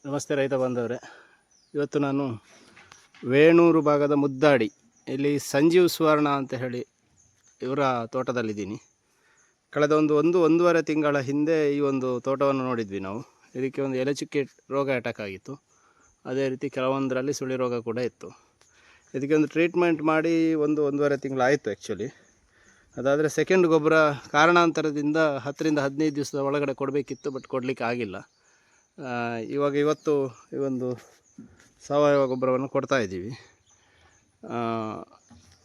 ನಮಸ್ತೆ ರೈತ ಬಾಂಧವರೇ. ಇವತ್ತು ನಾನು ವೇಣೂರು ಭಾಗದ ಮುದ್ದಾಡಿ ಇಲ್ಲಿ ಸಂಜೀವ್ ಸುವರ್ಣ ಅಂತ ಹೇಳಿ ಇವರ ತೋಟದಲ್ಲಿದ್ದೀನಿ. ಕಳೆದ ಒಂದೂವರೆ ತಿಂಗಳ ಹಿಂದೆ ಈ ಒಂದು ತೋಟವನ್ನು ನೋಡಿದ್ವಿ ನಾವು. ಇದಕ್ಕೆ ಒಂದು ಎಲೆಚುಕ್ಕೆ ರೋಗ ಅಟ್ಯಾಕ್ ಆಗಿತ್ತು. ಅದೇ ರೀತಿ ಕೆಲವೊಂದರಲ್ಲಿ ಸುಳಿ ರೋಗ ಕೂಡ ಇತ್ತು. ಇದಕ್ಕೆ ಒಂದು ಟ್ರೀಟ್ಮೆಂಟ್ ಮಾಡಿ ಒಂದೂವರೆ ತಿಂಗಳಾಯಿತು ಆ್ಯಕ್ಚುಲಿ. ಅದಾದರೆ ಸೆಕೆಂಡ್ ಗೊಬ್ಬರ ಕಾರಣಾಂತರದಿಂದ 10ರಿಂದ 15 ದಿವಸದ ಒಳಗಡೆ ಕೊಡಬೇಕಿತ್ತು, ಬಟ್ ಕೊಡಲಿಕ್ಕೆ ಆಗಿಲ್ಲ. ಇವತ್ತು ಈ ಒಂದು ಸಾವಯವ ಗೊಬ್ಬರವನ್ನು ಕೊಡ್ತಾಯಿದ್ದೀವಿ.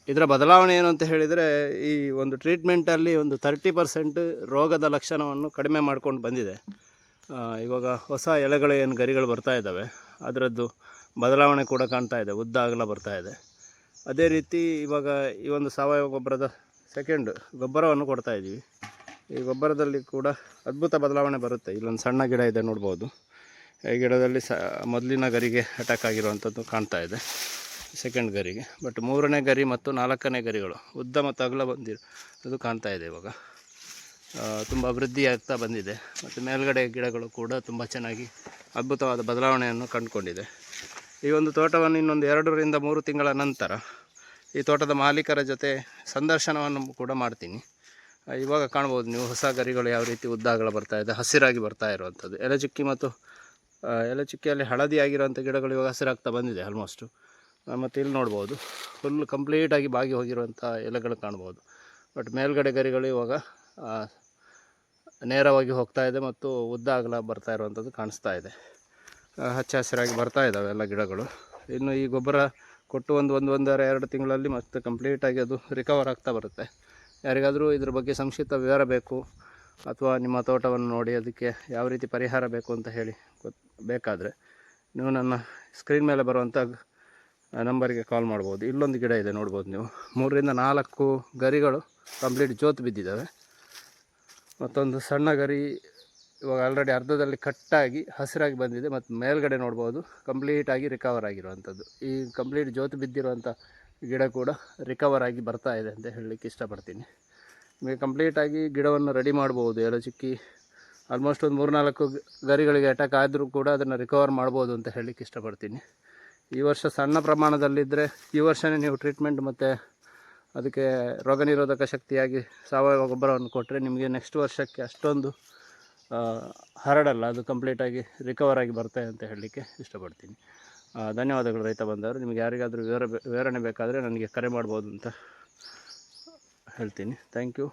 ಇದರ ಬದಲಾವಣೆ ಏನು ಅಂತ ಹೇಳಿದರೆ, ಈ ಒಂದು ಟ್ರೀಟ್ಮೆಂಟಲ್ಲಿ ಒಂದು 30% ರೋಗದ ಲಕ್ಷಣವನ್ನು ಕಡಿಮೆ ಮಾಡ್ಕೊಂಡು ಬಂದಿದೆ. ಇವಾಗ ಹೊಸ ಎಲೆಗಳು ಏನು ಗರಿಗಳು ಬರ್ತಾ ಇದ್ದಾವೆ, ಅದರದ್ದು ಬದಲಾವಣೆ ಕೂಡ ಕಾಣ್ತಾ ಇದೆ, ಉದ್ದ ಅಗಲ ಬರ್ತಾ ಇದೆ. ಅದೇ ರೀತಿ ಇವಾಗ ಈ ಒಂದು ಸಾವಯವ ಗೊಬ್ಬರದ ಸೆಕೆಂಡ್ ಗೊಬ್ಬರವನ್ನು ಕೊಡ್ತಾಯಿದ್ದೀವಿ. ಈ ಗೊಬ್ಬರದಲ್ಲಿ ಕೂಡ ಅದ್ಭುತ ಬದಲಾವಣೆ ಬರುತ್ತೆ. ಇಲ್ಲೊಂದು ಸಣ್ಣ ಗಿಡ ಇದೆ ನೋಡ್ಬೋದು. ಈ ಗಿಡದಲ್ಲಿ ಮೊದಲಿನ ಗರಿಗೆ ಅಟ್ಯಾಕ್ ಆಗಿರುವಂಥದ್ದು ಕಾಣ್ತಾ ಇದೆ, ಸೆಕೆಂಡ್ ಗರಿಗೆ. ಬಟ್ 3ನೇ ಗರಿ ಮತ್ತು 4ನೇ ಗರಿಗಳು ಉದ್ದ ಮತ್ತು ಅಗಲ ಅದು ಕಾಣ್ತಾ ಇದೆ. ಇವಾಗ ತುಂಬ ಅಭಿವೃದ್ಧಿ ಆಗ್ತಾ ಬಂದಿದೆ. ಮತ್ತು ಮೇಲ್ಗಡೆ ಗಿಡಗಳು ಕೂಡ ತುಂಬ ಚೆನ್ನಾಗಿ ಅದ್ಭುತವಾದ ಬದಲಾವಣೆಯನ್ನು ಕಂಡುಕೊಂಡಿದೆ. ಈ ಒಂದು ತೋಟವನ್ನು ಇನ್ನೊಂದು 2ರಿಂದ 3 ತಿಂಗಳ ನಂತರ ಈ ತೋಟದ ಮಾಲೀಕರ ಜೊತೆ ಸಂದರ್ಶನವನ್ನು ಕೂಡ ಮಾಡ್ತೀನಿ. ಇವಾಗ ಕಾಣ್ಬೋದು ನೀವು, ಹೊಸ ಗರಿಗಳು ಯಾವ ರೀತಿ ಉದ್ದಾಗಲ ಬರ್ತಾ ಇದೆ, ಹಸಿರಾಗಿ ಬರ್ತಾ ಇರುವಂಥದ್ದು. ಎಲೆಚುಕ್ಕಿಯಲ್ಲಿ ಹಳದಿ ಆಗಿರುವಂಥ ಗಿಡಗಳು ಇವಾಗ ಹಸಿರಾಗ್ತಾ ಬಂದಿದೆ ಆಲ್ಮೋಸ್ಟು. ಮತ್ತು ಇಲ್ಲಿ ನೋಡ್ಬೋದು, ಫುಲ್ ಕಂಪ್ಲೀಟಾಗಿ ಬಾಗಿ ಹೋಗಿರುವಂಥ ಎಲೆಗಳು ಕಾಣ್ಬೋದು. ಬಟ್ ಮೇಲ್ಗಡೆ ಗರಿಗಳು ಇವಾಗ ನೇರವಾಗಿ ಹೋಗ್ತಾ ಇದೆ ಮತ್ತು ಉದ್ದ ಅಗಲ ಬರ್ತಾ ಇರುವಂಥದ್ದು ಕಾಣಿಸ್ತಾ ಇದೆ. ಹಚ್ಚ ಹಸಿರಾಗಿ ಬರ್ತಾ ಇದ್ದಾವೆ ಎಲ್ಲ ಗಿಡಗಳು. ಇನ್ನು ಈ ಗೊಬ್ಬರ ಕೊಟ್ಟು ಒಂದೂವರೆ 2 ತಿಂಗಳಲ್ಲಿ ಮತ್ತೆ ಕಂಪ್ಲೀಟಾಗಿ ಅದು ರಿಕವರ್ ಆಗ್ತಾ ಬರುತ್ತೆ. ಯಾರಿಗಾದರೂ ಇದ್ರ ಬಗ್ಗೆ ಸಂಕ್ಷಿಪ್ತ ವಿವರ ಬೇಕು, ಅಥವಾ ನಿಮ್ಮ ತೋಟವನ್ನು ನೋಡಿ ಅದಕ್ಕೆ ಯಾವ ರೀತಿ ಪರಿಹಾರ ಬೇಕು ಅಂತ ಹೇಳಿ ಬೇಕಾದರೆ ನೀವು ನನ್ನ ಸ್ಕ್ರೀನ್ ಮೇಲೆ ಬರುವಂಥ ನಂಬರಿಗೆ ಕಾಲ್ ಮಾಡ್ಬೋದು. ಇಲ್ಲೊಂದು ಗಿಡ ಇದೆ ನೋಡ್ಬೋದು ನೀವು, 3ರಿಂದ 4 ಗರಿಗಳು ಕಂಪ್ಲೀಟ್ ಜೋತು ಬಿದ್ದಿದ್ದಾವೆ. ಮತ್ತೊಂದು ಸಣ್ಣ ಗರಿ ಇವಾಗ ಆಲ್ರೆಡಿ ಅರ್ಧದಲ್ಲಿ ಕಟ್ಟಾಗಿ ಹಸಿರಾಗಿ ಬಂದಿದೆ. ಮತ್ತು ಮೇಲ್ಗಡೆ ನೋಡ್ಬೋದು ಕಂಪ್ಲೀಟಾಗಿ ರಿಕವರ್ ಆಗಿರುವಂಥದ್ದು. ಈ ಕಂಪ್ಲೀಟ್ ಜೋತು ಬಿದ್ದಿರುವಂಥ ಗಿಡ ಕೂಡ ರಿಕವರ್ ಆಗಿ ಬರ್ತಾ ಇದೆ ಅಂತ ಹೇಳಲಿಕ್ಕೆ ಇಷ್ಟಪಡ್ತೀನಿ. ನಿಮಗೆ ಕಂಪ್ಲೀಟಾಗಿ ಗಿಡವನ್ನು ರೆಡಿ ಮಾಡ್ಬೋದು. ಎಲೆಚುಕ್ಕಿ ಆಲ್ಮೋಸ್ಟ್ ಒಂದು 3-4 ಗರಿಗಳಿಗೆ ಅಟ್ಯಾಕ್ ಆದರೂ ಕೂಡ ಅದನ್ನು ರಿಕವರ್ ಮಾಡ್ಬೋದು ಅಂತ ಹೇಳಲಿಕ್ಕೆ ಇಷ್ಟಪಡ್ತೀನಿ. ಈ ವರ್ಷ ಸಣ್ಣ ಪ್ರಮಾಣದಲ್ಲಿದ್ದರೆ ಈ ವರ್ಷವೇ ನೀವು ಟ್ರೀಟ್ಮೆಂಟ್ ಮತ್ತು ಅದಕ್ಕೆ ರೋಗ ನಿರೋಧಕ ಶಕ್ತಿಯಾಗಿ ಸಾವಯವ ಗೊಬ್ಬರವನ್ನು ಕೊಟ್ಟರೆ ನಿಮಗೆ ನೆಕ್ಸ್ಟ್ ವರ್ಷಕ್ಕೆ ಅಷ್ಟೊಂದು ಹರಡಲ್ಲ, ಅದು ಕಂಪ್ಲೀಟಾಗಿ ರಿಕವರ್ ಆಗಿ ಬರ್ತದೆ ಅಂತ ಹೇಳಲಿಕ್ಕೆ ಇಷ್ಟಪಡ್ತೀನಿ. ಧನ್ಯವಾದಗಳು ರೈತ ಬಂದವರು. ನಿಮಗೆ ಯಾರಿಗಾದರೂ ವಿವರಣೆ ಬೇಕಾದರೆ ನನಗೆ ಕರೆ ಮಾಡ್ಬೋದು ಅಂತ ಹೇಳ್ತೀನಿ. Thank you.